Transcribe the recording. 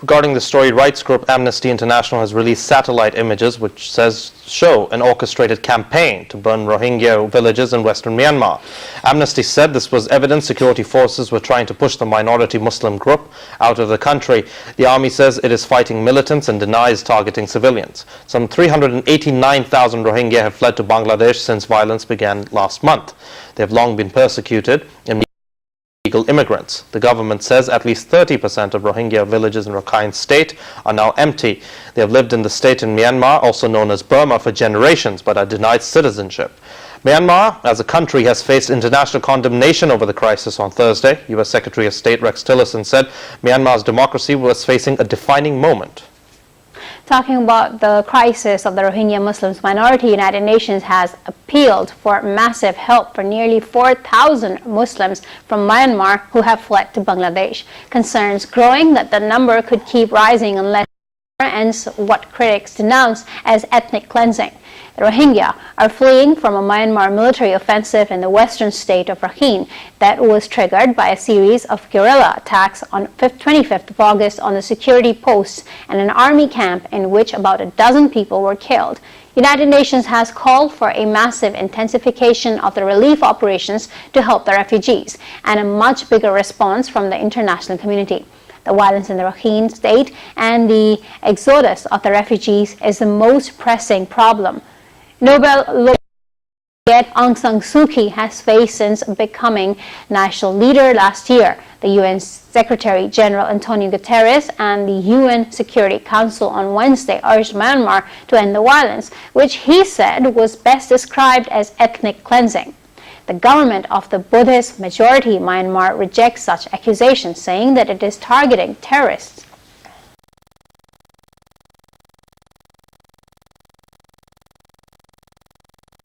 Regarding the story, rights group Amnesty International has released satellite images which show an orchestrated campaign to burn Rohingya villages in western Myanmar. Amnesty said this was evidence security forces were trying to push the minority Muslim group out of the country. The army says it is fighting militants and denies targeting civilians. Some 389,000 Rohingya have fled to Bangladesh since violence began last month. They have long been persecuted and illegal immigrants. The government says at least 30% of Rohingya villages in Rakhine state are now empty. They have lived in the state in Myanmar, also known as Burma, for generations, but are denied citizenship. Myanmar, as a country, has faced international condemnation over the crisis on Thursday. U.S. Secretary of State Rex Tillerson said Myanmar's democracy was facing a defining moment. Talking about the crisis of the Rohingya Muslims minority, United Nations has appealed for massive help for nearly 4,000 Muslims from Myanmar who have fled to Bangladesh. Concerns growing that the number could keep rising unless ends what critics denounce as ethnic cleansing. The Rohingya are fleeing from a Myanmar military offensive in the western state of Rakhine that was triggered by a series of guerrilla attacks on 25th of August on the security posts and an army camp in which about a dozen people were killed. United Nations has called for a massive intensification of the relief operations to help the refugees and a much bigger response from the international community. The violence in the Rakhine state and the exodus of the refugees is the most pressing problem. Nobel laureate Aung San Suu Kyi has faced since becoming national leader last year. The UN Secretary General Antonio Guterres and the UN Security Council on Wednesday urged Myanmar to end the violence, which he said was best described as ethnic cleansing. The government of the Buddhist majority Myanmar rejects such accusations, saying that it is targeting terrorists.